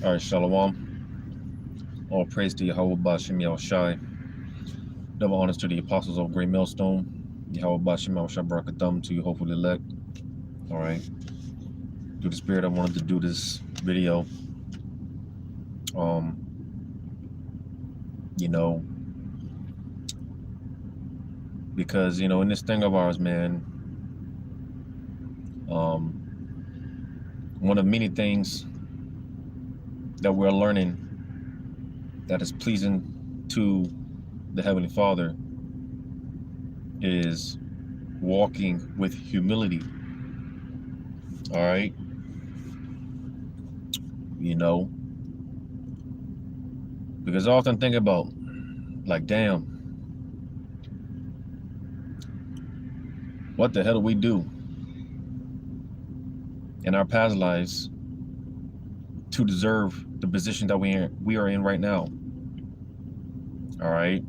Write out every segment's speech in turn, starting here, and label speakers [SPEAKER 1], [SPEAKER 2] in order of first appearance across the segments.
[SPEAKER 1] All right, Shalom. All praise to Yahweh Bashem Yahushai. Double honors to the apostles of Great Millstone. Yahweh Bashem Yahushai Barakatham to you, hopefully elect. All right. Through the Spirit, I wanted to do this video. Um, you know, because in this thing of ours, man, one of many things that we're learning that is pleasing to the Heavenly Father is walking with humility. All right. Because I often think about, like, damn, what the hell do we do in our past lives to deserve the position that we are in right now? All right.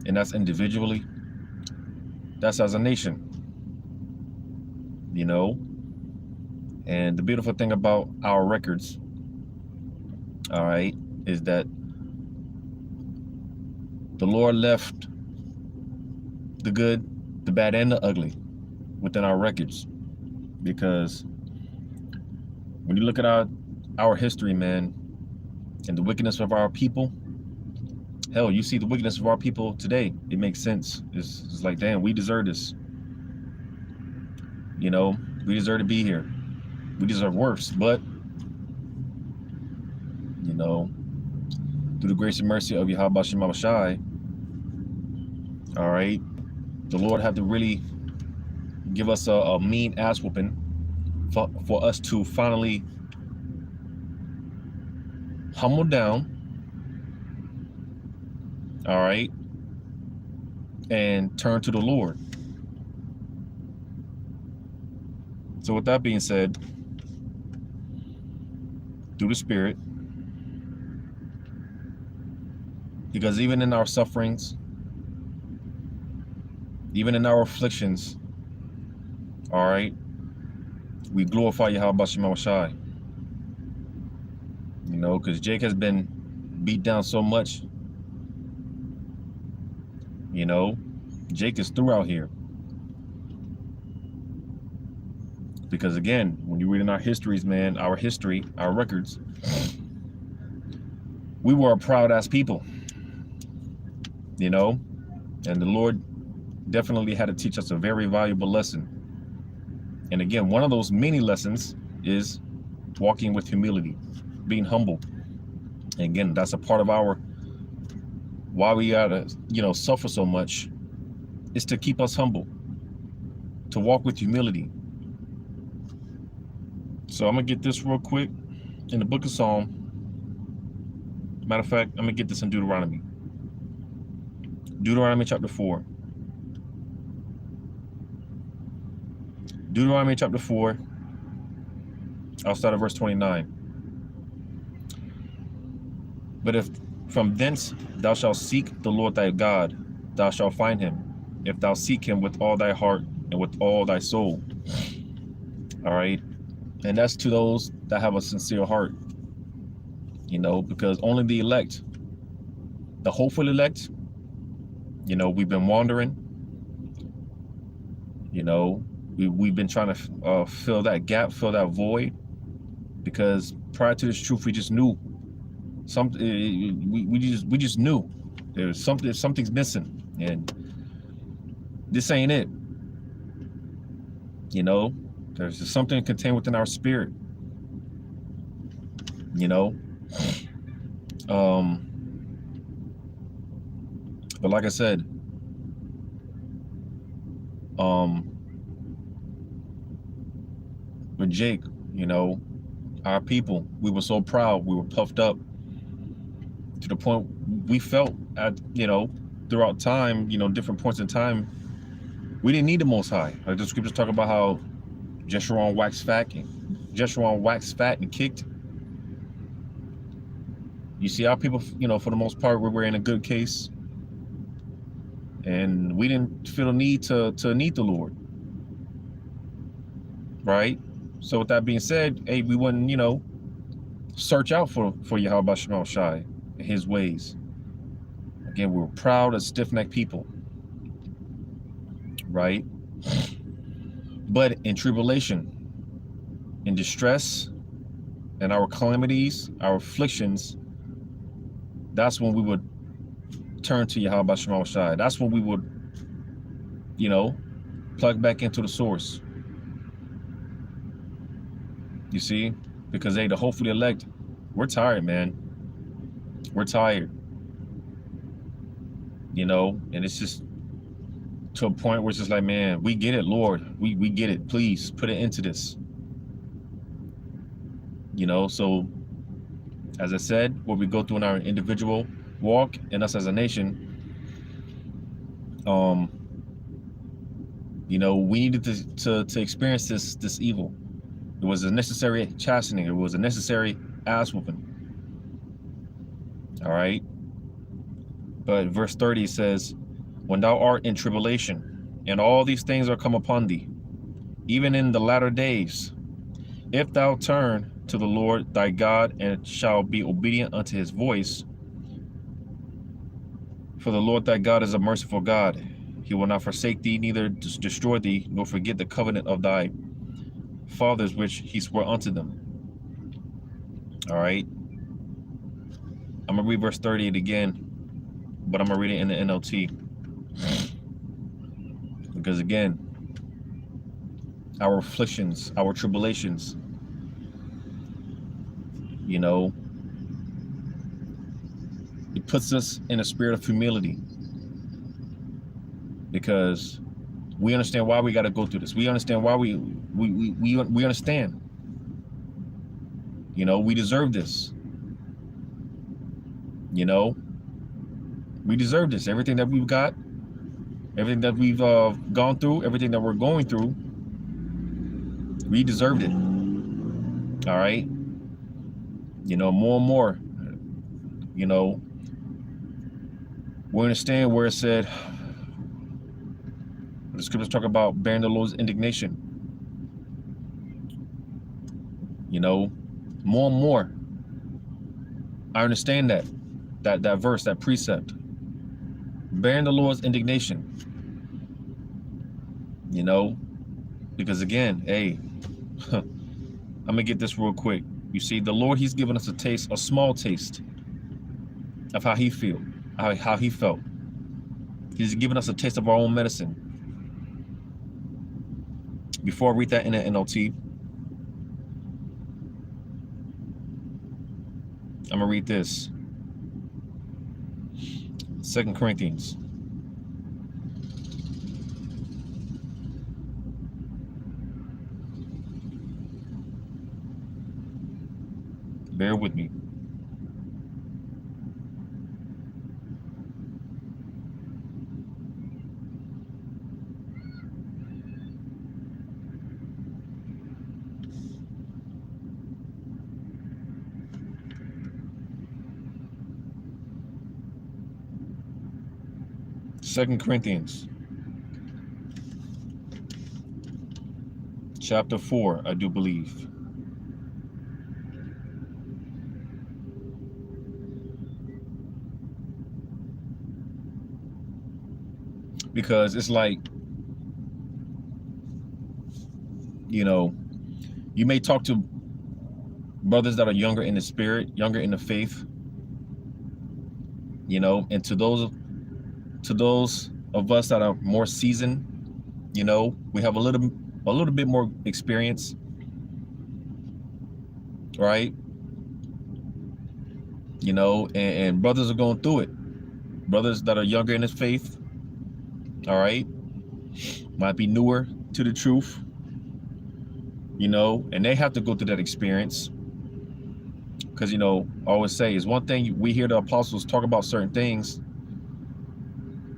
[SPEAKER 1] And that's individually, that's as a nation, and the beautiful thing about our records, all right, is that the Lord left the good, the bad, and the ugly within our records. Because when you look at our history, man, and the wickedness of our people, hell, you see the wickedness of our people today, it makes sense. It's like, damn, we deserve this. We deserve to be here. We deserve worse. But, through the grace and mercy of Yahweh Bashem Yahushai, all right, the Lord had to really give us a mean ass whooping for us to finally humble down, all right, and turn to the Lord. So with that being said, through the Spirit, because even in our sufferings, even in our afflictions, all right, we glorify Yahweh Bashem Yahushai. Because Jake has been beat down so much. Jake is through out here. Because again, when you read in our histories, man, our history, our records, we were a proud ass people. And the Lord definitely had to teach us a very valuable lesson. And again, one of those many lessons is walking with humility, being humble. And again, that's a part of why we gotta, suffer so much, is to keep us humble, to walk with humility. So I'm gonna get this real quick in the book of Psalm. Matter of fact, I'm gonna get this in Deuteronomy. Deuteronomy chapter 4. Deuteronomy chapter 4. I'll start at verse 29. But if from thence thou shalt seek the Lord thy God, thou shalt find him, if thou seek him with all thy heart and with all thy soul. All right. And that's to those that have a sincere heart, because only the elect, the hopeful elect, we've been wandering, we've been trying to fill that gap, fill that void, because prior to this truth, we just knew something. We just knew there's something's missing, and this ain't it. There's just something contained within our spirit. But like I said, with Jake, our people, we were so proud, we were puffed up to the point we felt at, throughout time, different points in time, we didn't need the Most High. Like the scriptures talk about how Jeshurun waxed fat and kicked. You see, our people, for the most part, we were in a good case, and we didn't feel a need to need the Lord, right? So with that being said, hey, we wouldn't, search out for Yahweh Shema Shai and his ways. Again, we're proud and stiff-necked people, right? But in tribulation, in distress, and our calamities, our afflictions, that's when we would turn to Yahweh Shema Shai. That's when we would, you know, plug back into the source. You see? Because the hopefully elect, we're tired, man. We're tired. You know, and it's just to a point where it's just like, man, we get it, Lord. We get it. Please put it into this. You know, so as I said, what we go through in our individual walk and us as a nation, you know, we needed to experience this evil. It was a necessary chastening. It was a necessary ass whooping. All right. But verse 30 says, when thou art in tribulation, and all these things are come upon thee, even in the latter days, if thou turn to the Lord thy God, and shall be obedient unto his voice, for the Lord thy God is a merciful God. He will not forsake thee, neither destroy thee, nor forget the covenant of thy fathers, which he swore unto them. All right. I'm going to read verse 38 again, but I'm going to read it in the NLT. Because again, our afflictions, our tribulations, you know, it puts us in a spirit of humility, because we understand why we got to go through this. We understand why we understand. You know, we deserve this. You know, we deserve this. Everything that we've got, everything that we've gone through, everything that we're going through, we deserved it. All right. You know, more and more, you know, we understand where it said, the scriptures talk about bearing the Lord's indignation. You know, more and more, I understand that verse, that precept, bearing the Lord's indignation. You know, because again, hey, I'm gonna get this real quick. You see, the Lord, he's given us a taste, a small taste of how he feel, how he felt. He's given us a taste of our own medicine. Before I read that in the NLT, I'm gonna read this. 2 Corinthians. Bear with me. Second Corinthians chapter 4, I do believe. Because it's like, you know, you may talk to brothers that are younger in the spirit, younger in the faith, you know, and to those of us that are more seasoned, you know, we have a little bit more experience, right? You know, and brothers are going through it. Brothers that are younger in his faith, all right, might be newer to the truth, you know, and they have to go through that experience. Because, you know, I always say, is one thing we hear the apostles talk about certain things,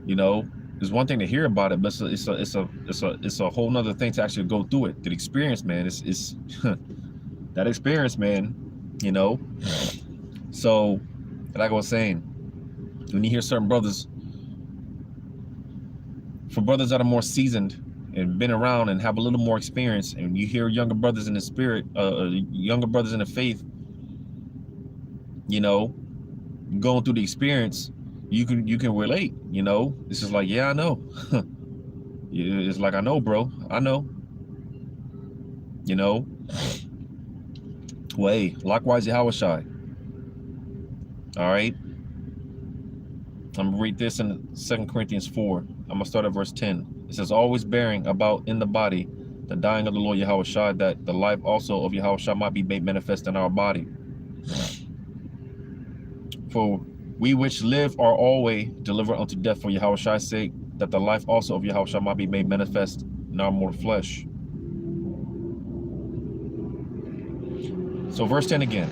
[SPEAKER 1] you know, it's one thing to hear about it, but it's a whole nother thing to actually go through it. The experience, man, is that experience, man, you know. So, like I was saying, when you hear certain brothers, for brothers that are more seasoned and been around and have a little more experience, and you hear younger brothers in the spirit, younger brothers in the faith, you know, going through the experience, you can relate. You know, it's just like, yeah, I know. It's like, I know, bro, I know. You know, well, hey, likewise, Yahushai. All right, I'm gonna read this in 2 Corinthians 4. I'm gonna start at verse 10. It says, always bearing about in the body the dying of the Lord Yahushua, that the life also of Yahushua might be made manifest in our body. For we which live are always delivered unto death for Yahushua's sake, that the life also of Yahushua might be made manifest in our mortal flesh. So verse 10 again.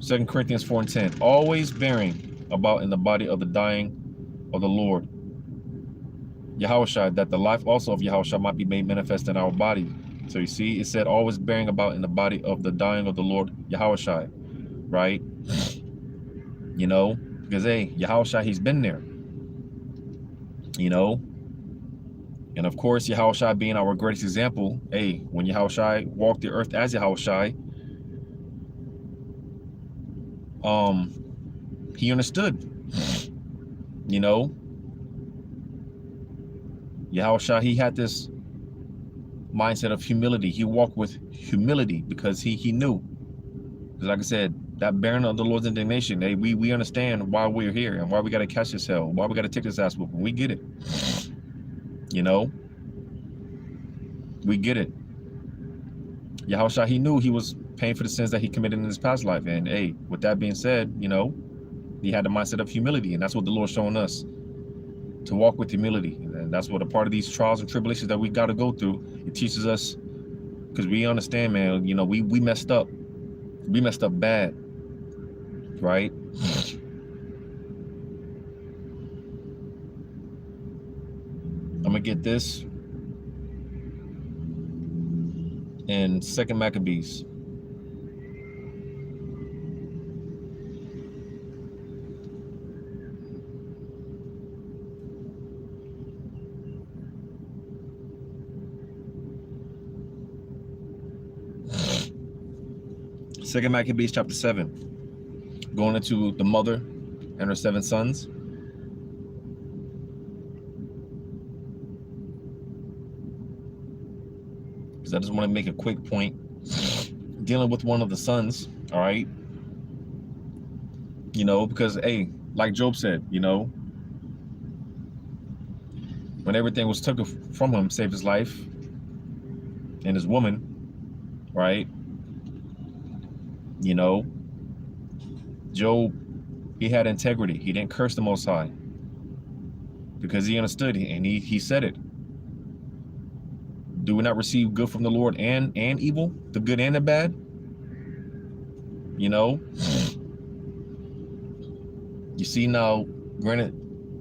[SPEAKER 1] 2 Corinthians 4 and 10. Always bearing about in the body of the dying of the Lord Yahushua, that the life also of Yahushua might be made manifest in our body. So you see, it said always bearing about in the body of the dying of the Lord Yahushua, right? You know, because hey, Yahushua, he's been there. You know, and of course, Yahushua being our greatest example, hey, when Yahushua walked the earth as Yahushua, he understood, you know, Yahushua, he had this mindset of humility. He walked with humility because he knew. Because like I said, that bearing of the Lord's indignation, hey, we understand why we're here and why we got to catch this hell, why we got to take this ass whooping. We get it. You know, we get it. Yahushua, he knew he was paying for the sins that he committed in his past life. And hey, with that being said, you know, he had the mindset of humility. And that's what the Lord's showing us, to walk with humility. And that's what a part of these trials and tribulations that we got to go through. It teaches us, because we understand, man, you know, we messed up. We messed up bad, right? I'm going to get this in 2 Maccabees. Second Maccabees chapter 7, going into the mother and her 7 sons. Because I just want to make a quick point dealing with one of the sons, all right? You know, because, hey, like Job said, you know, when everything was taken from him, save his life and his woman, right? You know, Job, he had integrity. He didn't curse the Most High because he understood, and he said it. Do we not receive good from the Lord and evil, the good and the bad? You know, you see now, granted,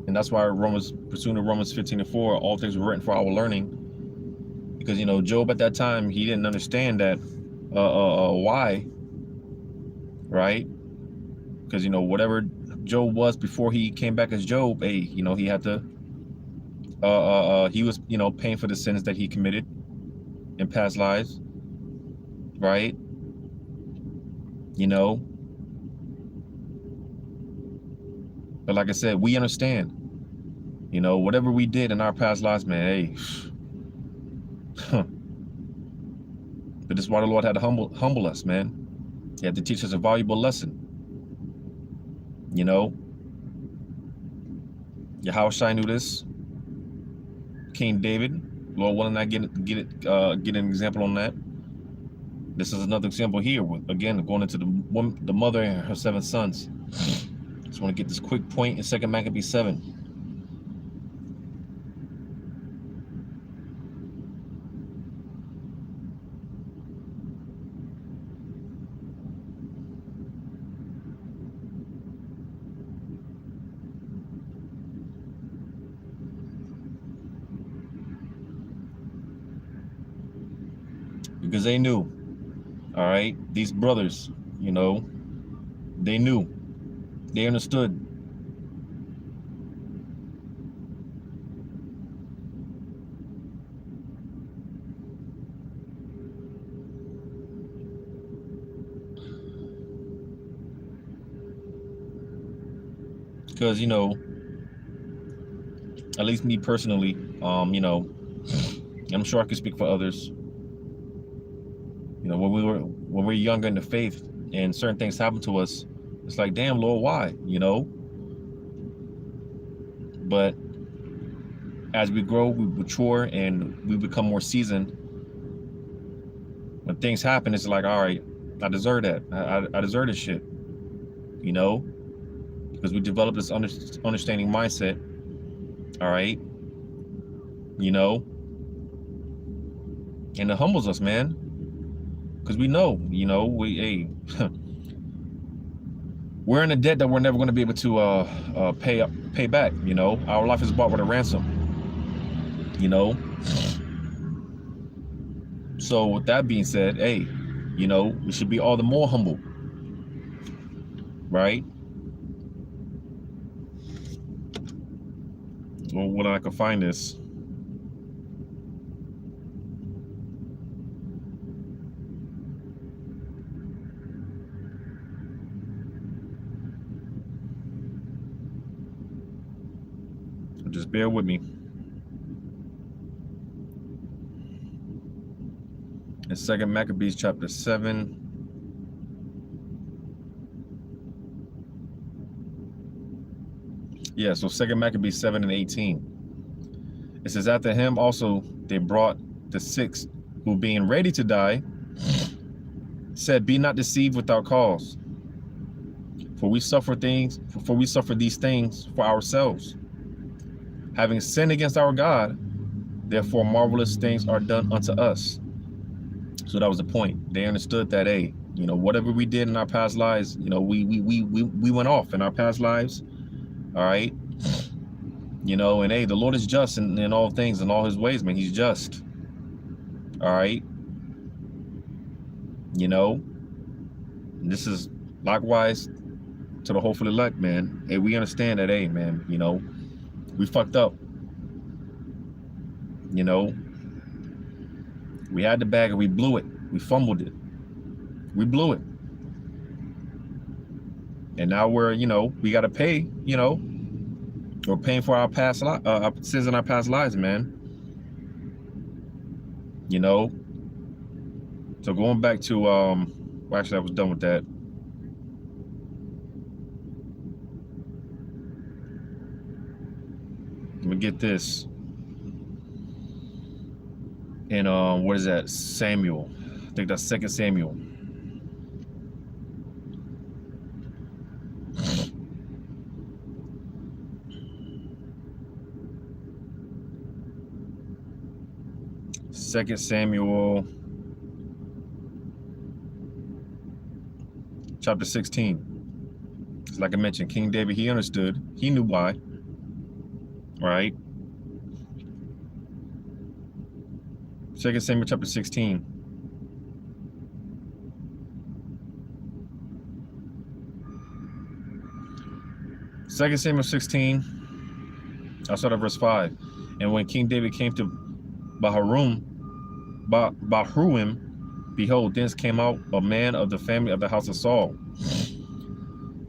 [SPEAKER 1] and that's why pursuing Romans 15 and 4, all things were written for our learning. Because, you know, Job at that time, he didn't understand that why, right? Because, you know, whatever Job was before he came back as Job, hey, you know, he had to, he was, you know, paying for the sins that he committed in past lives, right? You know, but like I said, we understand, you know, whatever we did in our past lives, man, hey, but this is why the Lord had to humble us, man. He had to teach us a valuable lesson. You know, Yahushua knew this. King David, Lord willing, I get an example on that. This is another example here. With, again, going into the mother and her 7 sons. Just want to get this quick point in 2 Maccabees 7. Because they knew, all right, these brothers, you know, they knew, they understood. because, you know, at least me personally, you know, I'm sure I can speak for others. You know, when we're younger in the faith and certain things happen to us, it's like, damn, Lord, why? You know? But as we grow, we mature, and we become more seasoned, when things happen, it's like, all right, I deserve that. I deserve this shit. You know? Because we develop this understanding mindset. All right? You know? And it humbles us, man. Because we know, you know, we're in a debt that we're never going to be able to pay back. You know, our life is bought with a ransom. You know, so with that being said, hey, you know, we should be all the more humble, right? Well, when I can find this. Just bear with me. In 2 Maccabees chapter 7. Yeah, so 2 Maccabees 7 and 18. It says, after him also they brought the six, who being ready to die, said, be not deceived without cause. For we suffer these things for ourselves. Having sinned against our God, therefore marvelous things are done unto us. So that was the point. They understood that, hey, you know, whatever we did in our past lives, you know, we went off in our past lives. All right. You know, and hey, the Lord is just in all things, in all his ways, man. He's just. All right. You know, and this is likewise to the hopeful elect, man. Hey, we understand that, hey, man, you know, we fucked up. You know, we had the bag and we blew it. We fumbled it. We blew it. And now we're, you know, we got to pay, you know, we're paying for our past sins in our past lives, man. You know, so going back to, well, actually, I was done with that. Let me get this. And what is that? Samuel. I think that's 2 Samuel. Second Samuel chapter 16. It's like I mentioned, King David, he understood. He knew why. Right? 2 Samuel chapter 16. Second Samuel 16, I'll start at verse 5. And when King David came to Bahurim, behold, thence came out a man of the family of the house of Saul,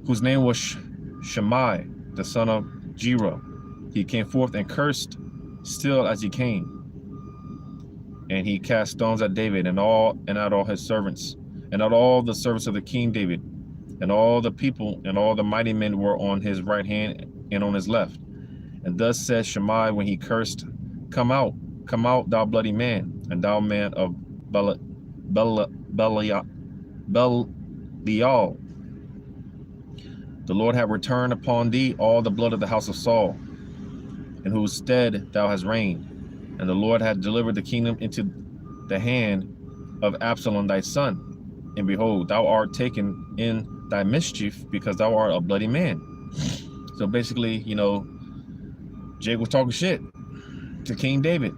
[SPEAKER 1] whose name was Shimei, the son of Gera. He came forth and cursed still as he came. And he cast stones at David and at all his servants, and at all the servants of the king David, and all the people and all the mighty men were on his right hand and on his left. And thus said Shimei when he cursed, come out, thou bloody man, and thou man of Belial. The Lord hath returned upon thee all the blood of the house of Saul, in whose stead thou hast reigned. And the Lord hath delivered the kingdom into the hand of Absalom thy son. And behold, thou art taken in thy mischief, because thou art a bloody man. So basically, you know, Jake was talking shit to King David,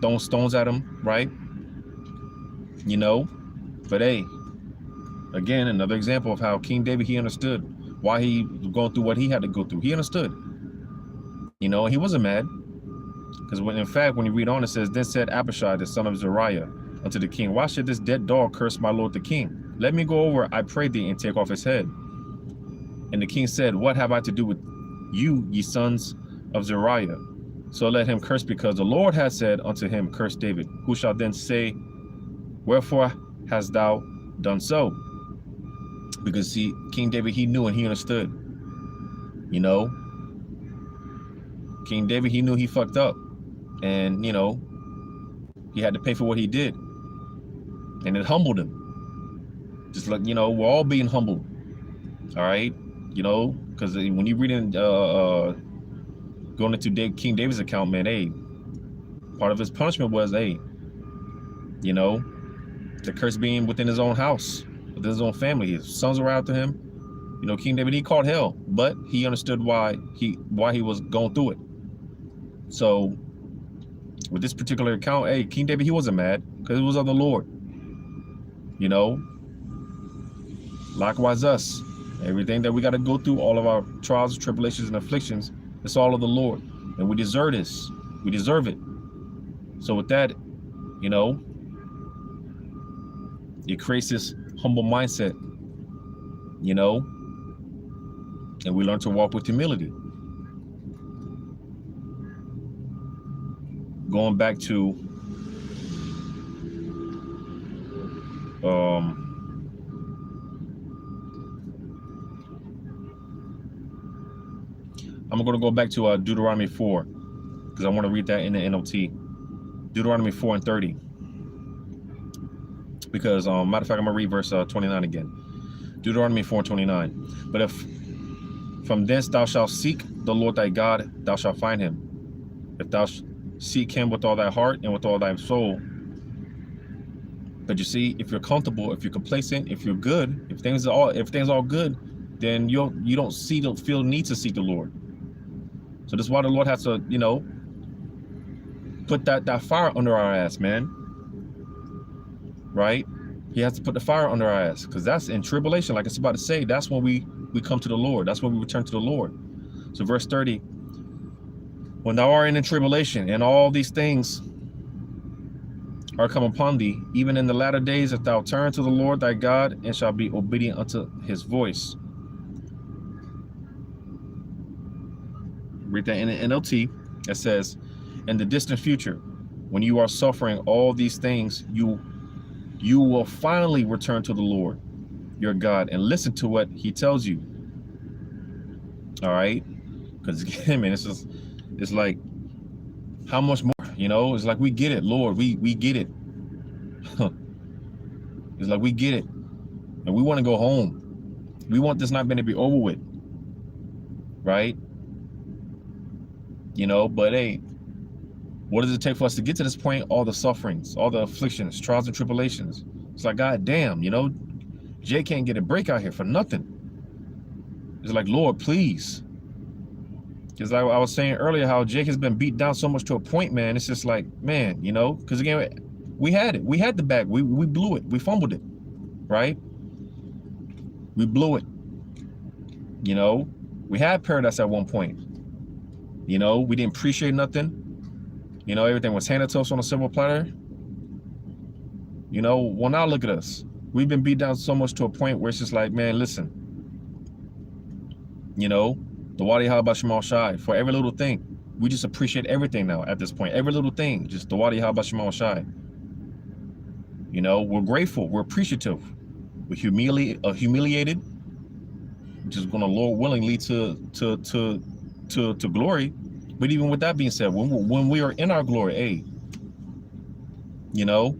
[SPEAKER 1] throwing stones at him, right? You know, but hey, again, another example of how King David, he understood why he was going through what he had to go through. He understood, you know, he wasn't mad. Because when, in fact, when you read on, it says, then said Abishai, the son of Zeruiah, unto the king, why should this dead dog curse my lord the king? Let me go over, I pray thee, and take off his head. And the king said, what have I to do with you, ye sons of Zeruiah. So let him curse, because the Lord has said unto him, curse David. Who shall then say, wherefore hast thou done so? Because see, King David, he knew and he understood. You know, King David, he knew he fucked up, and you know, he had to pay for what he did, and it humbled him. Just like, you know, we're all being humbled. All right, you know, because when you read in going into King David's account, man, hey, part of his punishment was, hey, you know, the curse being within his own house, within his own family. His sons were after him. You know, King David, he caught hell, but he understood why he was going through it. So with this particular account, hey, King David, he wasn't mad because it was of the Lord. You know, likewise us, everything that we got to go through, all of our trials, tribulations, and afflictions, it's all of the Lord, and we deserve this. We deserve it. So with that, you know, it creates this humble mindset, you know, and we learn to walk with humility. Going back to I'm going to go back to Deuteronomy 4, because I want to read that in the NLT. Deuteronomy 4 and 30. Because, matter of fact, I'm going to read verse 29 again. Deuteronomy 4 and 29. But if from thence thou shalt seek the Lord thy God, thou shalt find him. If thou seek him with all thy heart and with all thy soul. But you see, if you're comfortable, if you're complacent, if you're good, if things are all good, then you don't feel need to seek the Lord. So this is why the Lord has to, you know, put that fire under our ass, man. Right? He has to put the fire under our ass, because that's in tribulation, like it's about to say, that's when we come to the Lord. That's when we return to the Lord. So verse 30, when thou art in tribulation and all these things are come upon thee, even in the latter days, if thou turn to the Lord thy God and shalt be obedient unto his voice. Read that in the NLT. It says, in the distant future, when you are suffering all these things, you will finally return to the Lord your God and listen to what he tells you. All right? Because again, man, it's like, how much more? You know, it's like, we get it, Lord. We get it. It's like, we get it. And we want to go home. We want this not going to be over with. Right? You know, but hey, what does it take for us to get to this point? All the sufferings, all the afflictions, trials and tribulations. It's like, God damn, you know, Jay can't get a break out here for nothing. It's like, Lord, please. Because I was saying earlier how Jake has been beat down so much to a point, man. It's just like, man, you know, because again, we had it. We had the bag. We blew it. We fumbled it, right? We blew it. You know, we had paradise at one point. You know, we didn't appreciate nothing. You know, everything was handed to us on a silver platter. You know, well, now look at us. We've been beat down so much to a point where it's just like, man, listen. You know, the Wadi Haba Shemal Shai, for every little thing. We just appreciate everything now at this point. Every little thing, just the Wadi Haba Shemal Shai. You know, we're grateful. We're appreciative. We're humiliated, which is going to, Lord willing, lead to glory. But even with that being said, when we are in our glory, hey, you know,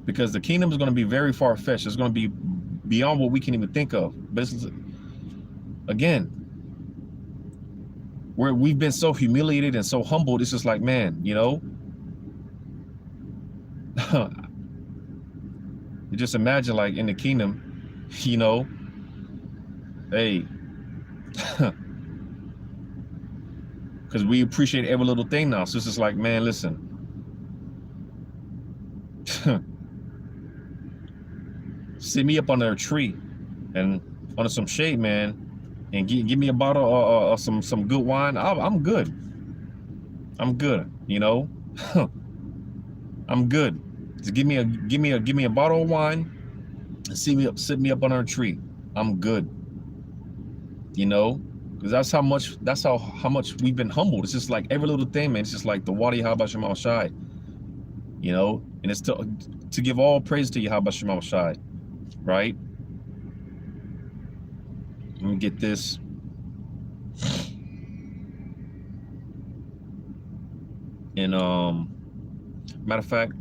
[SPEAKER 1] because the kingdom is going to be very far-fetched. It's going to be beyond what we can even think of. But it's, again, we've been so humiliated and so humbled. It's just like, man, you know, you just imagine, like, in the kingdom, you know, hey, because we appreciate every little thing now. So it's just like, man, listen. Sit me up under a tree and under some shade, man, and give me a bottle of some good wine. I'm good. I'm good, you know. I'm good. Just give me a bottle of wine and sit me up under a tree. I'm good. You know, Because that's how much we've been humbled. It's just like every little thing, man. It's just like the water Yahweh Shema Shai, you know, and it's to give all praise to Yahweh Shema Shai, right? Let me get this. And matter of fact,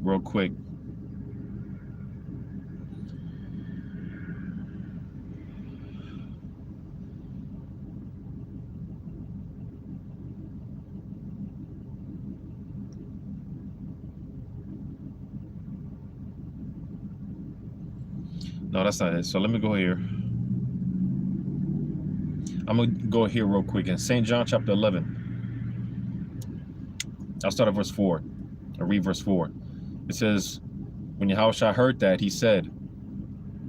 [SPEAKER 1] real quick. No, that's not it. So let me go here. I'm going to go here real quick. In St. John chapter 11, I'll start at verse 4. I'll read verse 4. It says, when Yahushua heard that, he said,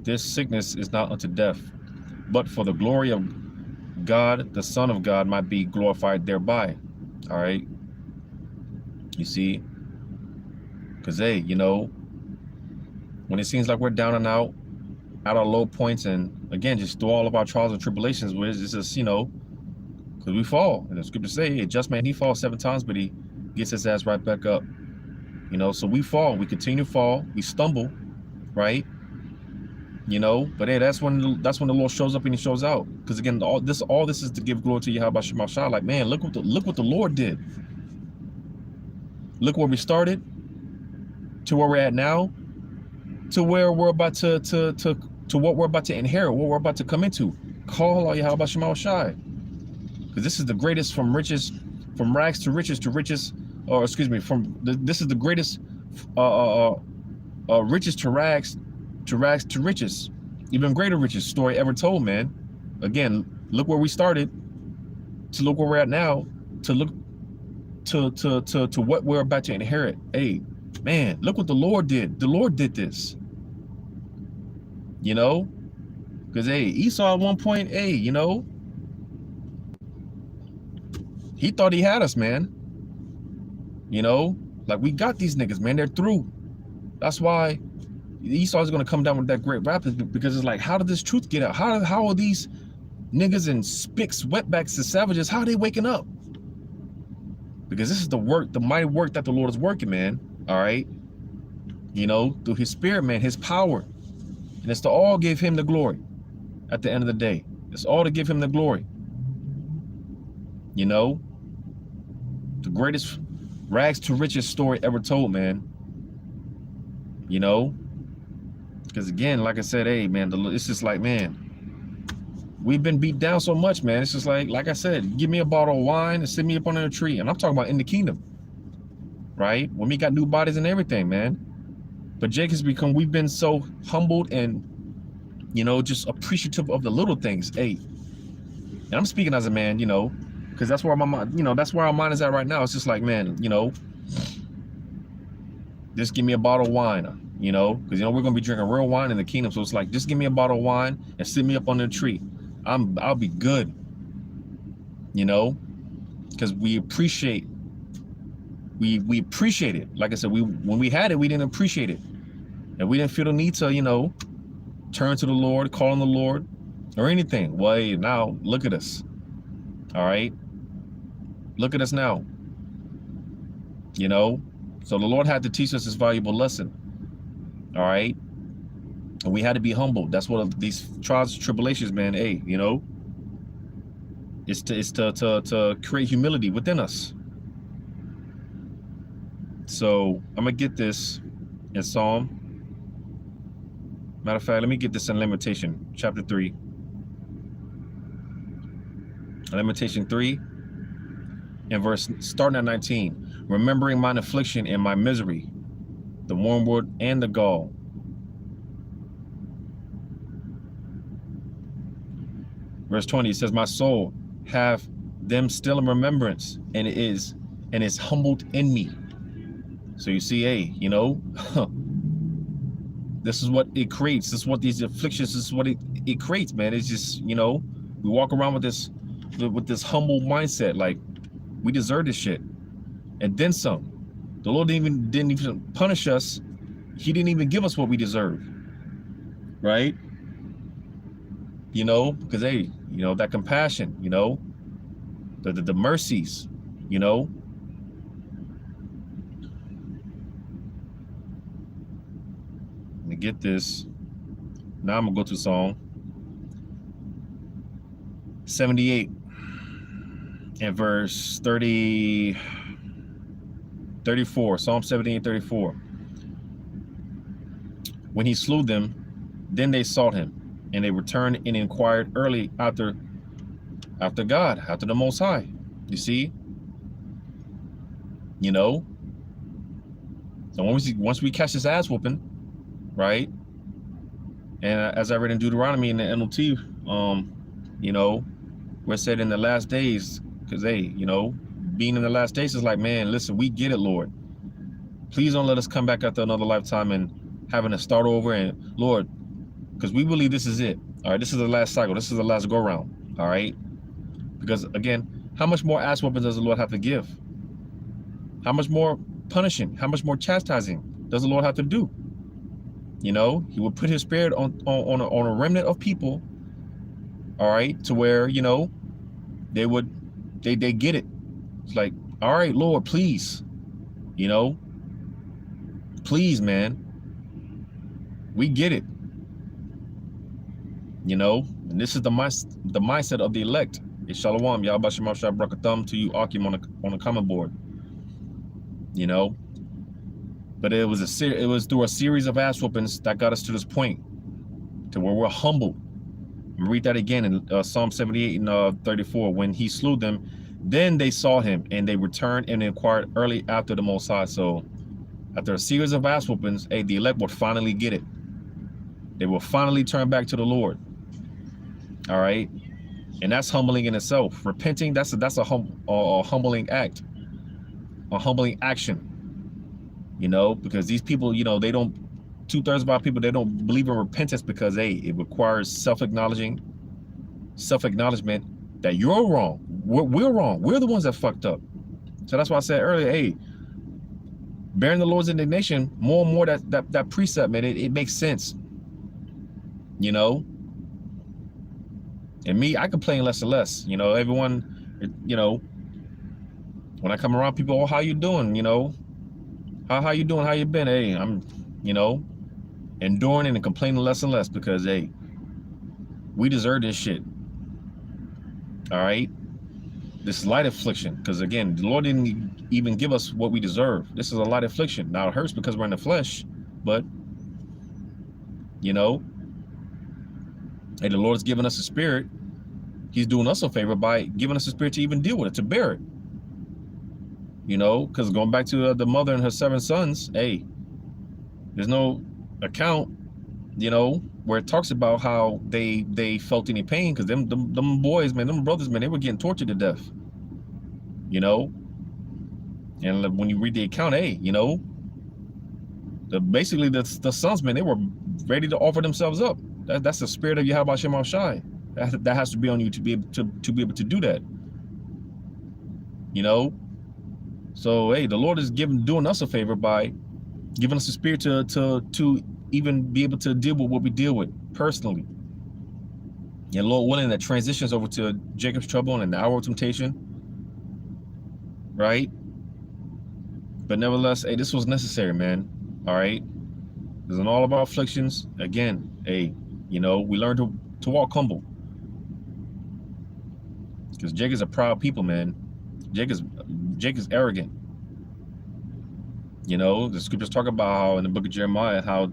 [SPEAKER 1] this sickness is not unto death, but for the glory of God, the Son of God, might be glorified thereby. All right. You see? Because, hey, you know, when it seems like we're down and out, at our low points, and again, just through all of our trials and tribulations, where it's just, you know, because we fall. And the scriptures say, a just man, he falls 7 times, but he gets his ass right back up. You know, so we fall, we continue to fall, we stumble, right? You know, but hey, that's when the Lord shows up and he shows out. Because again, all this is to give glory to Yahweh Shema Shai. Like, man, look what the Lord did. Look where we started, to where we're at now, to where we're about to what we're about to inherit, what we're about to come into. Call Yahweh Shema Shai. Because this is the greatest from riches, from rags to riches, or excuse me, this is the greatest riches to rags to riches, even greater riches story ever told, man. Again, look where we started, to look where we're at now, to look to what we're about to inherit. Hey, man, look what the Lord did. The Lord did this. You know, because hey, Esau at one point, hey, you know, he thought he had us, man. You know, like, we got these niggas, man. They're through. That's why Esau is going to come down with that great rap, because it's like, how did this truth get out? How are these niggas and spicks, wetbacks, and savages, how are they waking up? Because this is the work, the mighty work that the Lord is working, man. All right. You know, through his spirit, man, his power. And it's to all give him the glory at the end of the day. It's all to give him the glory. You know, the greatest rags to riches story ever told, man. You know, because again, like I said, hey, man, it's just like, man, we've been beat down so much, man. It's just like I said, give me a bottle of wine and sit me up under a tree. And I'm talking about in the kingdom, right? When we got new bodies and everything, man. But Jake has become, we've been so humbled and, you know, just appreciative of the little things. Hey, and I'm speaking as a man, you know, because that's where my mind, you know, that's where our mind is at right now. It's just like, man, you know, just give me a bottle of wine, you know, because, you know, we're going to be drinking real wine in the kingdom. So it's like, just give me a bottle of wine and sit me up under a tree. I'll be good, you know, because we appreciate it. Like I said, when we had it, we didn't appreciate it. And we didn't feel the need to, you know, turn to the Lord, call on the Lord, or anything. Well, hey, now look at us. All right. Look at us now. You know, so the Lord had to teach us this valuable lesson. All right. And we had to be humble. That's what these trials and tribulations, man. Hey, you know, it's to create humility within us. So I'm gonna get this in Psalm. Matter of fact, let me get this in Lamentation chapter 3. Lamentation 3 and verse starting at 19. Remembering mine affliction and my misery, the wormwood and the gall. Verse 20, it says, my soul have them still in remembrance, and is humbled in me. So you see, hey, you know, this is what it creates. This is what these afflictions, this is what it creates, man. It's just, you know, we walk around with this humble mindset, like we deserve this shit, and then some. The Lord didn't even punish us. He didn't even give us what we deserve. right? You know, because hey, you know, that compassion, you know, the mercies, you know. Let me get this. Now I'm gonna go to Psalm 78 and verse 34. Psalm 78, 34. When he slew them, then they sought him, and they returned and inquired early after God, after the Most High. You see, you know. So once we catch this ass whooping, right? And as I read in Deuteronomy in the NLT, you know, we're said in the last days, because hey, you know, being in the last days is like, man, listen, we get it, Lord. Please don't let us come back after another lifetime and having to start over. And Lord, because we believe this is it. All right, this is the last cycle. This is the last go round. All right, because again, how much more ass whooping does the Lord have to give? How much more punishing? How much more chastising does the Lord have to do? You know, he will put his spirit on a remnant of people, all right, to where, you know, they get it. It's like, all right, Lord, please, you know, please, man, we get it. You know, and this is the mindset of the elect. It's Shalom, Yahweh Shem Shah Brakathum to you, Akim on the comment board. You know, but it was through a series of ass whoopings that got us to this point, to where we're humble. Read that again in Psalm 78 and 34. When he slew them, then they saw him, and they returned and inquired early after the Most High. So after a series of ass whoopings, hey, the elect will finally get it. They will finally turn back to the Lord. All right, and that's humbling in itself. Repenting, that's a humbling act, a humbling action. You know, because these people, you know, they don't. 2/3 of our people, they don't believe in repentance because hey, it requires self-acknowledgement that you're wrong. We're wrong. We're the ones that fucked up. So that's why I said earlier, hey, bearing the Lord's indignation, more and more that precept, man, it makes sense. You know. And me, I complain less and less. You know, everyone, you know, when I come around people, oh, how you doing? You know, how you doing? How you been? Hey, I'm, you know, enduring and complaining less and less because, hey, we deserve this shit. All right? This light affliction. Because, again, the Lord didn't even give us what we deserve. This is a light affliction. Now, it hurts because we're in the flesh, but, you know, hey, the Lord's given us a spirit. He's doing us a favor by giving us a spirit to even deal with it, to bear it. You know, because going back to the mother and her 7 sons, hey, there's no account, you know, where it talks about how they felt any pain, because them boys, man, them brothers, man, they were getting tortured to death. You know, and when you read the account, hey, you know, basically the sons, man, they were ready to offer themselves up. That's the spirit of Yahweh Shem Shai. That has to be on you to be able to do that. You know, so hey, the Lord is doing us a favor by giving us a spirit to even be able to deal with what we deal with personally. And Lord willing, that transitions over to Jacob's trouble and the hour of temptation, right? But nevertheless, hey, this was necessary, man. All right, because in all of our afflictions, again, hey, you know, we learn to walk humble. Because Jacob's a proud people, man. Jacob's arrogant. You know, the scriptures talk about how in the book of Jeremiah, how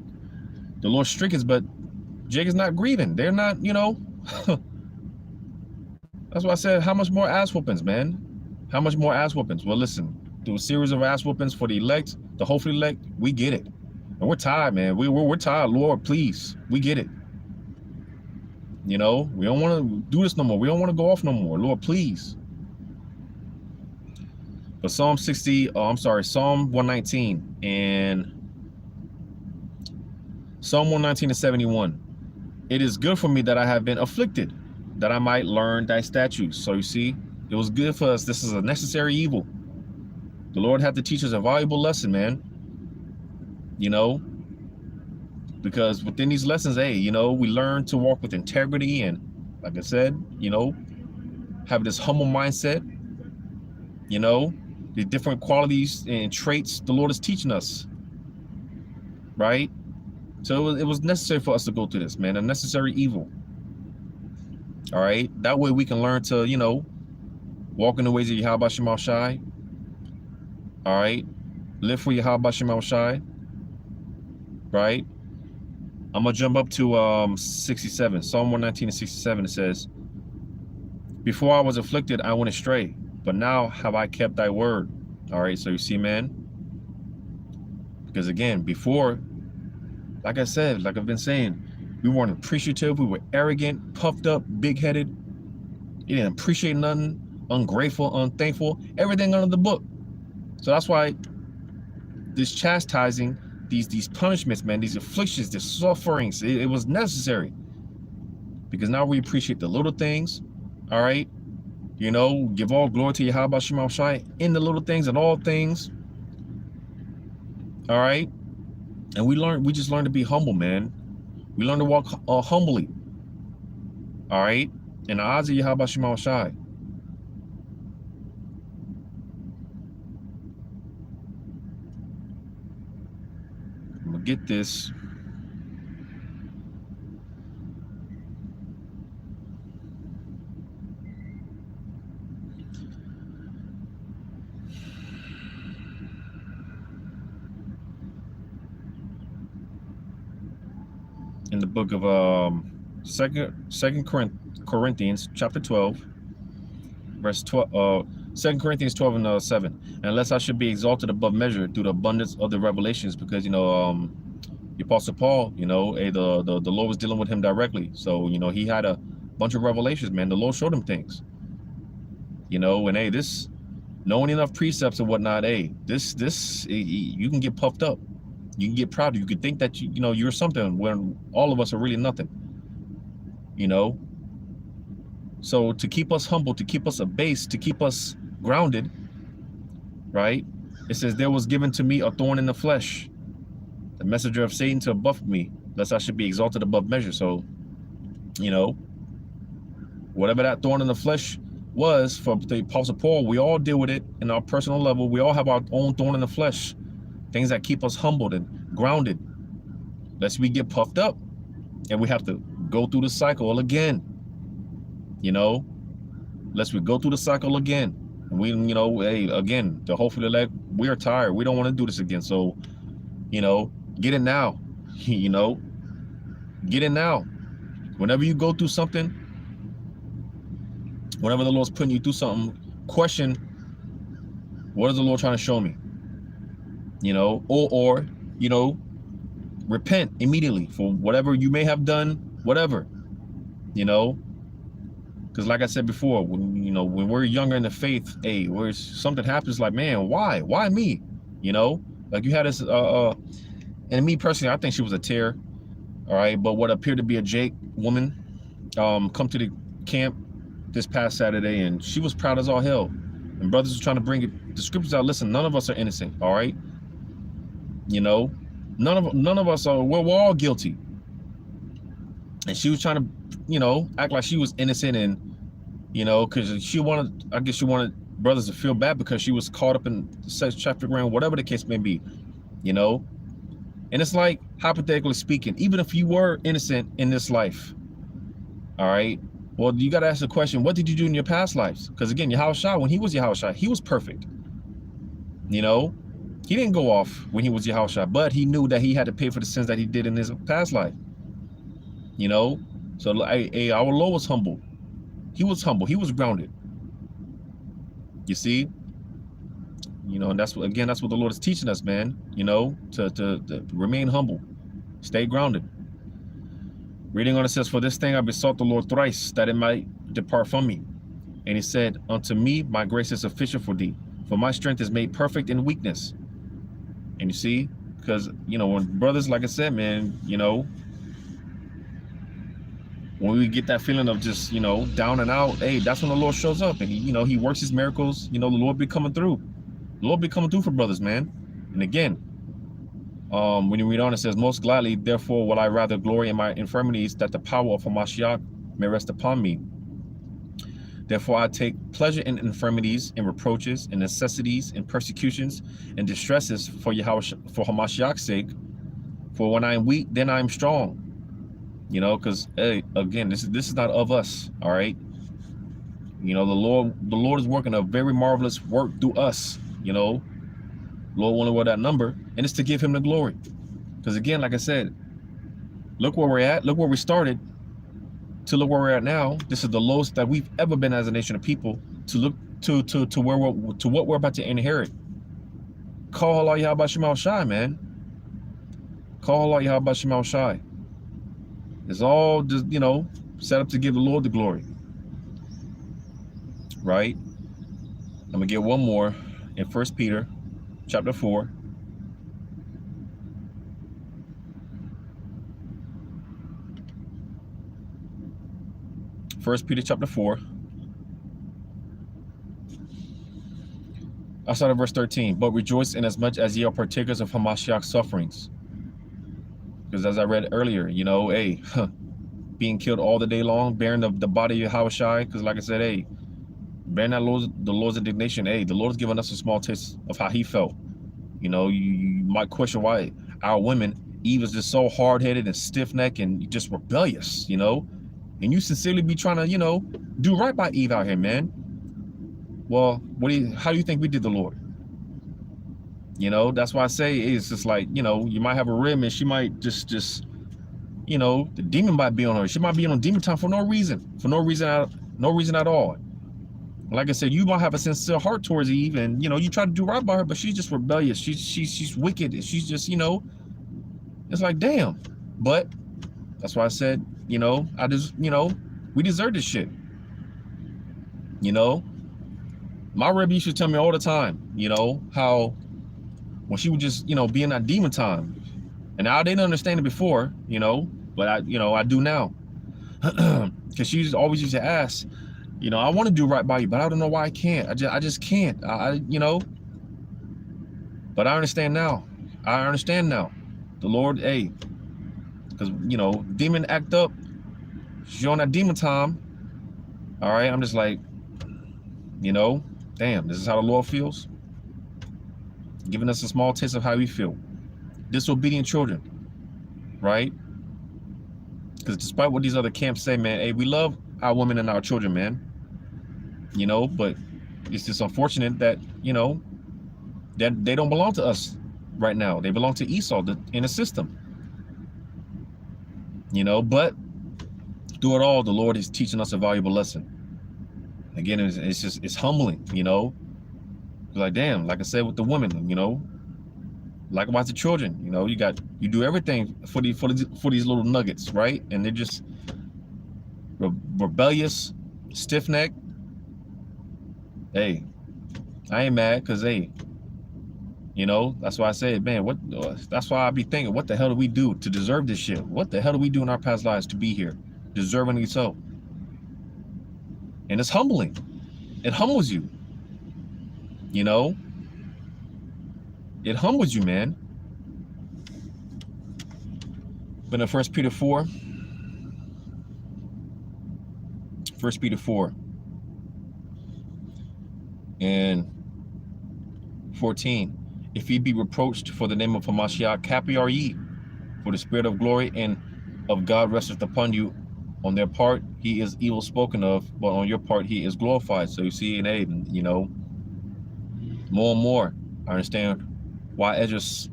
[SPEAKER 1] the Lord strikes, but Jacob's not grieving. They're not, you know. That's why I said, how much more ass whoopings, man? How much more ass whoopings? Well, listen, through a series of ass whoopings for the elect, the hopefully elect, we get it. And we're tired, man. We're tired. Lord, please, we get it. You know, we don't want to do this no more. We don't want to go off no more. Lord, please. But Psalm 119 and Psalm 119 and 71. It is good for me that I have been afflicted, that I might learn thy statutes. So you see, it was good for us. This is a necessary evil. The Lord had to teach us a valuable lesson, man. You know, Because within these lessons, hey, you know, we learn to walk with integrity and, like I said, you know, have this humble mindset, you know, the different qualities and traits the Lord is teaching us, right? So it was necessary for us to go through this, man, a necessary evil. All right, that way we can learn to, you know, walk in the ways of Yahweh Shema Shai. All right, live for Yahweh Shema Shai. Right. I'm gonna jump up to 67, Psalm 119 and 67. It says, "Before I was afflicted, I went astray, but now have I kept thy word." All right, so you see, man, because again, before, like I said, like I've been saying, we weren't appreciative, we were arrogant, puffed up, big-headed. You didn't appreciate nothing, ungrateful, unthankful, everything under the book. So that's why this chastising, these punishments, man, these afflictions, these sufferings, it was necessary. Because now we appreciate the little things, all right? You know, give all glory to Yahweh Shema Shai in the little things and all things, all right? And we just learn to be humble, man. We learn to walk humbly, all right? In the eyes of Yahweh Shema Shai. I'm gonna get this. In the book of Second Corinthians chapter 12, verse 12, 2 Corinthians 12 and 7. "And unless I should be exalted above measure through the abundance of the revelations," because, you know, the Apostle Paul, you know, the Lord was dealing with him directly. So, you know, he had a bunch of revelations, man. The Lord showed him things, you know, and hey, this, knowing enough precepts and whatnot, hey, this, you can get puffed up. You can get proud. You could think that, you know, you're something when all of us are really nothing, you know. So to keep us humble, to keep us abased, to keep us grounded, right? It says, "There was given to me a thorn in the flesh, the messenger of Satan to buffet me, lest I should be exalted above measure." So, you know, whatever that thorn in the flesh was for the Apostle Paul, we all deal with it in our personal level. We all have our own thorn in the flesh, things that keep us humbled and grounded, lest we get puffed up and we have to go through the cycle again, you know, lest we go through the cycle again. And we, you know, hey, again, the hopefully elect, we are tired. We don't want to do this again. So, you know, get it now, you know, get it now. Whenever you go through something, whenever the Lord's putting you through something, question, what is the Lord trying to show me? You know, or, you know, repent immediately for whatever you may have done, whatever, you know, because like I said before, when, you know, when we're younger in the faith, hey, where something happens, like, man, why me? You know, like you had this, and me personally, I think she was a tear, all right, but what appeared to be a Jake woman, come to the camp this past Saturday, and she was proud as all hell, and brothers was trying to bring the scriptures out. Listen, none of us are innocent, all right? You know, none of us are. We're all guilty. And she was trying to, you know, act like she was innocent, and, you know, because she wanted, I guess she wanted brothers to feel bad because she was caught up in sex trafficking, whatever the case may be, you know. And it's like, hypothetically speaking, even if you were innocent in this life, all right, well, you got to ask the question, what did you do in your past lives? Because again, Yahushua, when he was Yahushua, he was perfect, you know. He didn't go off when he was Yahushua, but he knew that he had to pay for the sins that he did in his past life, you know. So our Lord was humble. He was humble. He was grounded. You see, you know, and that's what, again, that's what the Lord is teaching us, man, you know, to remain humble, stay grounded. Reading on, it says, "For this thing I besought the Lord thrice, that it might depart from me. And he said, Unto me my grace is sufficient for thee, for my strength is made perfect in weakness." And you see, because, you know, when brothers, like I said, man, you know, when we get that feeling of just, you know, down and out, hey, that's when the Lord shows up, and he, you know, he works his miracles. You know, the Lord be coming through. The Lord be coming through for brothers, man. And again, When you read on, it says, most gladly, therefore, will I rather glory in my infirmities, that the power of Hamashiach may rest upon me. Therefore, I take pleasure in infirmities, in reproaches, in necessities, in persecutions, and distresses for Hamashiach's sake. For when I am weak, then I am strong. You know, because hey, again, this is not of us. All right. You know, the Lord is working a very marvelous work through us. You know, Lord won't know that number, and it's to give Him the glory. Because again, like I said, look where we're at. Look where we started. To look where we're at now. This is the lowest that we've ever been as a nation of people. To look to where what we're about to inherit. Call Allah Yahweh Shemal Shai, man. Call Allah Yahweh Shemal Shai. It's all just, you know, set up to give the Lord the glory. Right? I'm gonna get one more in 1 Peter chapter 4. First Peter chapter 4. I'll start at verse 13. But rejoice inasmuch as ye are partakers of Hamashiach's sufferings. Because as I read earlier, you know, hey, being killed all the day long, bearing the body of Yahushai, because like I said, hey, bearing that the Lord's indignation, hey, the Lord's given us a small taste of how He felt. You know, you might question why our women, Eve is just so hard-headed and stiff-necked and just rebellious, you know, and you sincerely be trying to, you know, do right by Eve out here, man. Well, how do you think we did the Lord? You know, that's why I say it's just like, you know, you might have a rib and she might just, you know, the demon might be on her. She might be on demon time for no reason at all. Like I said, you might have a sincere heart towards Eve, and you know, you try to do right by her, but she's just rebellious. She's wicked. She's just, you know, it's like, damn. But that's why I said, you know, you know, we deserve this shit. You know, my Rebbe used to tell me all the time, you know, how when she would just, you know, be in that demon time, and I didn't understand it before, you know, but I do now, because she always used to ask, you know, I want to do right by you, but I don't know why I can't. I just can't. You know, but I understand now. The Lord, hey, because, you know, demon act up. She's on that demon time. All right, I'm just like, you know, damn, this is how the Lord feels. Giving us a small taste of how we feel. Disobedient children, right? Because despite what these other camps say, man, hey, we love our women and our children, man. You know, but it's just unfortunate that, you know, that they don't belong to us right now. They belong to Esau in the system. You know, but through it all, the Lord is teaching us a valuable lesson. Again, it's humbling, you know. It's like, damn, like I said with the women, you know, likewise the children, you know, you do everything for these little nuggets, right? And they're just rebellious, stiff-necked. Hey, I ain't mad, because, hey, you know, that's why I say, man, that's why I be thinking, what the hell do we do to deserve this shit? What the hell do we do in our past lives to be here? Deservingly so. And it's humbling. It humbles you. You know? It humbles you, man. But in 1 Peter 4, 1 Peter 4 and 14, if ye be reproached for the name of Hamashiach, happy are ye, for the spirit of glory and of God resteth upon you. On their part, he is evil spoken of, but on your part, he is glorified. So you see, and you know, more and more, I understand why Esdras,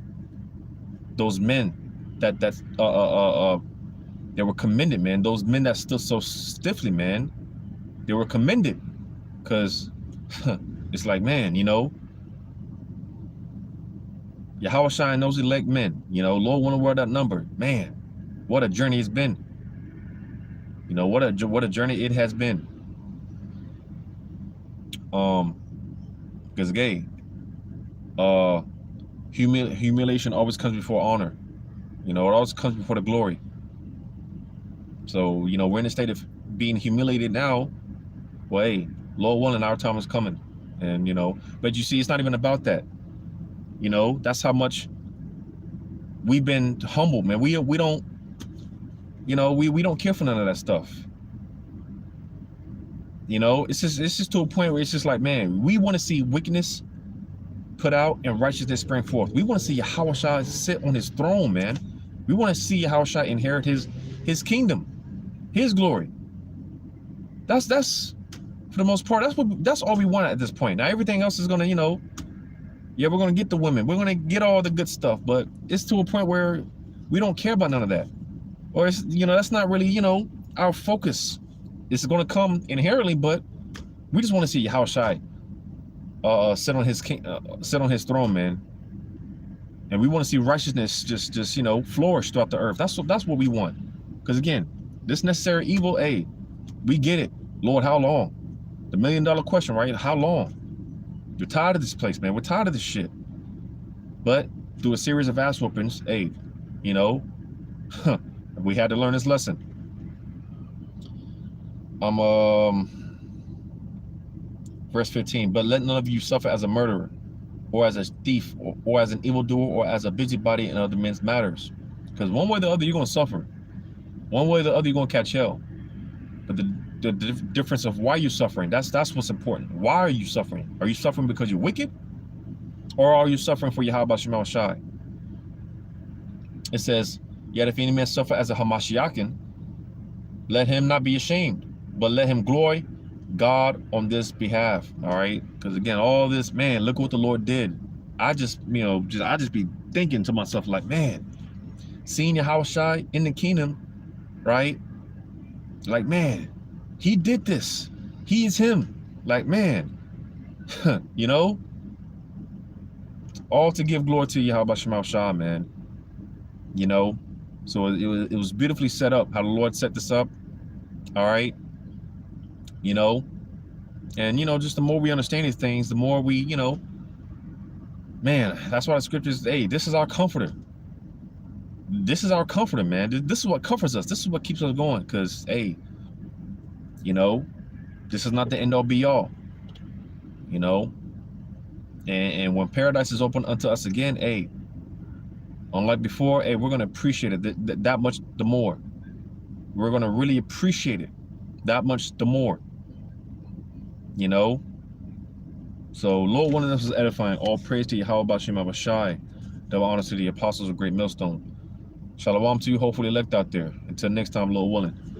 [SPEAKER 1] those men that they were commended, man. Those men that stood so stiffly, man, they were commended, because it's like, man, you know, Yahushua knows elect men. You know, Lord won't wear that number. Man, what a journey it's been. You know, what a journey it has been. Because humiliation always comes before honor. You know, it always comes before the glory. So, you know, we're in a state of being humiliated now. Well, hey, Lord willing, our time is coming. And, you know, but you see, it's not even about that. You know, that's how much we've been humbled, man. We don't, you know, we don't care for none of that stuff. You know, it's just to a point where it's just like, man, we want to see wickedness put out and righteousness spring forth. We want to see Yahushua sit on his throne, man. We want to see Yahushua inherit his kingdom, his glory. That's for the most part, that's all we want at this point. Now everything else is gonna, you know, yeah, we're gonna get the women, we're gonna get all the good stuff, but it's to a point where we don't care about none of that. Or it's, you know, that's not really, you know, our focus. It's gonna come inherently, but we just want to see Yahushua sit on his throne, man. And we want to see righteousness just you know, flourish throughout the earth. That's what we want. Because again, this necessary evil, hey, we get it. Lord, how long? The $1 million question, right? How long? You're tired of this place, man. We're tired of this shit. But through a series of ass whoopings, hey, you know, we had to learn this lesson. Verse 15, but let none of you suffer as a murderer, or as a thief, or as an evildoer, or as a busybody in other men's matters. Because one way or the other, you're going to suffer. One way or the other, you're going to catch hell. But the difference of why you're suffering, that's what's important. Why are you suffering? Are you suffering because you're wicked? Or are you suffering for Yahweh Shema Shai? It says, yet if any man suffer as a Hamashiachin, let him not be ashamed, but let him glory God on this behalf. All right, because again, all this, man, look what the Lord did. I just, you know, I just be thinking to myself like, man, seeing Yahushua in the kingdom, right? Like, man, he did this. He is him. Like, man, you know, all to give glory to Yahweh Shema Shai, man. You know, so it was beautifully set up how the Lord set this up. All right. You know, and, you know, just the more we understand these things, the more we, you know, man, that's why the scriptures, hey, this is our comforter. This is our comforter, man. This is what comforts us. This is what keeps us going. Because, hey, you know, this is not the end all be all, you know, and when paradise is open unto us again, hey, unlike before, hey, we're going to appreciate it that much the more. We're going to really appreciate it that much the more. You know, so Lord, one of us is edifying. All praise to Yahweh Bashim Abashai. Double honor to the apostles of Great Millstone. Shalom to you, hopefully elect out there. Until next time, Lord willing.